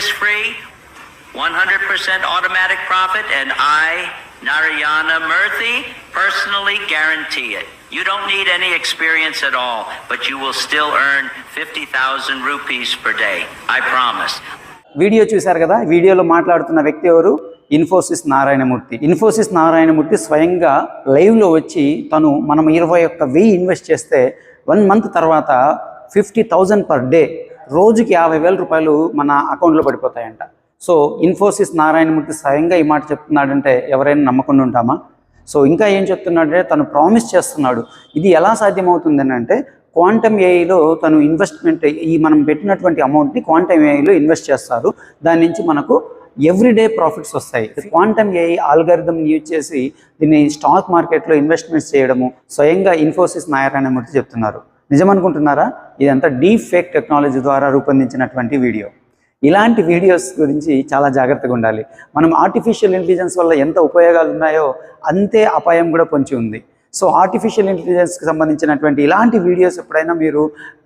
risk-free, 100% automatic profit, and I, Narayana Murthy, personally guarantee it. You don't need any experience at all, but you will still earn 50,000 rupees per day. I promise. Video చూశారు కదా. వీడియోలో మాట్లాడుతున్న వ్యక్తి ఎవరు? ఇన్ఫోసిస్ నారాయణమూర్తి. ఇన్ఫోసిస్ నారాయణమూర్తి స్వయంగా లైవ్లో వచ్చి తను మనం 21,000 ఇన్వెస్ట్ చేస్తే 1 మంత్ తర్వాత 50,000 పర్ డే, రోజుకి 50,000 రూపాయలు మన అకౌంట్లో పడిపోతాయంట. సో ఇన్ఫోసిస్ నారాయణమూర్తి స్వయంగా ఈ మాట చెప్తున్నాడంటే ఎవరైనా నమ్మకుండా ఉంటామా? సో ఇంకా ఏం చెప్తున్నాడంటే తను ప్రామిస్ చేస్తున్నాడు. ఇది ఎలా సాధ్యమవుతుంది అంటే క్వాంటమ్ ఏఐలో తను ఇన్వెస్ట్మెంట్, ఈ మనం పెట్టినటువంటి అమౌంట్ని క్వాంటమ్ ఏఐలో ఇన్వెస్ట్ చేస్తారు. దాని నుంచి మనకు ఎవ్రీడే ప్రాఫిట్స్ వస్తాయి. క్వాంటమ్ ఏఐ ఆల్గారిథం యూజ్ చేసి దీన్ని స్టాక్ మార్కెట్లో ఇన్వెస్ట్మెంట్స్ చేయడము స్వయంగా ఇన్ఫోసిస్ నారాయణమూర్తి చెప్తున్నారు. నిజమనుకుంటున్నారా? ఇదంతా డీప్ ఫేక్ టెక్నాలజీ ద్వారా రూపొందించినటువంటి వీడియో. ఇలాంటి వీడియోస్ గురించి చాలా జాగ్రత్తగా ఉండాలి. మనం ఆర్టిఫిషియల్ ఇంటెలిజెన్స్ వల్ల ఎంత ఉపయోగాలు ఉన్నాయో అంతే అపాయం కూడా పొంచి ఉంది. సో ఆర్టిఫిషియల్ ఇంటెలిజెన్స్కి సంబంధించినటువంటి ఇలాంటి వీడియోస్ ఎప్పుడైనా మీరు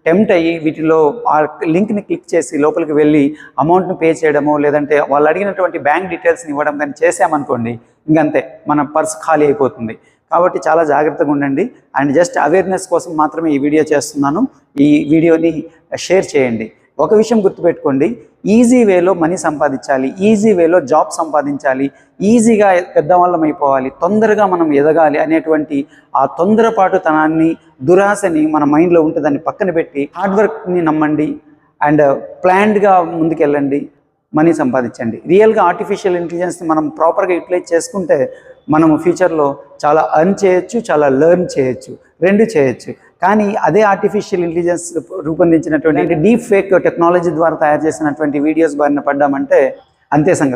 టెంప్ట్ అయ్యి వీటిలో ఆ లింక్ని క్లిక్ చేసి లోపలికి వెళ్ళి అమౌంట్ని పే చేయడమో లేదంటే వాళ్ళు అడిగినటువంటి బ్యాంక్ డీటెయిల్స్ని ఇవ్వడం కానీ చేసామనుకోండి, ఇంకంతే మన పర్స్ ఖాళీ అయిపోతుంది. కాబట్టి చాలా జాగ్రత్తగా ఉండండి. అండ్ జస్ట్ అవేర్నెస్ కోసం మాత్రమే ఈ వీడియో చేస్తున్నాను. ఈ వీడియోని షేర్ చేయండి. ఒక విషయం గుర్తుపెట్టుకోండి, ఈజీ వేలో మనీ సంపాదించాలి, ఈజీ వేలో జాబ్ సంపాదించాలి, ఈజీగా పెద్దవాళ్ళం అయిపోవాలి, తొందరగా మనం ఎదగాలి అనేటువంటి ఆ తొందరపాటుతనాన్ని, దురాశని మన మైండ్లో ఉంటే దాన్ని పక్కన పెట్టి హార్డ్ వర్క్ని నమ్మండి అండ్ ప్లాన్డ్గా ముందుకెళ్ళండి, మనీ సంపాదించండి. రియల్గా ఆర్టిఫిషియల్ ఇంటెలిజెన్స్ని మనం ప్రాపర్గా యూటిలైజ్ చేసుకుంటే మనము ఫ్యూచర్లో చాలా ఎర్న్ చేయొచ్చు, చాలా లెర్న్ చేయొచ్చు, రెండు చేయొచ్చు. కానీ అదే ఆర్టిఫిషియల్ ఇంటెలిజెన్స్ రూపొందించినటువంటి డీప్ ఫేక్ టెక్నాలజీ ద్వారా తయారు చేసినటువంటి వీడియోస్ బారిన పడ్డామంటే అంతే సంగతి.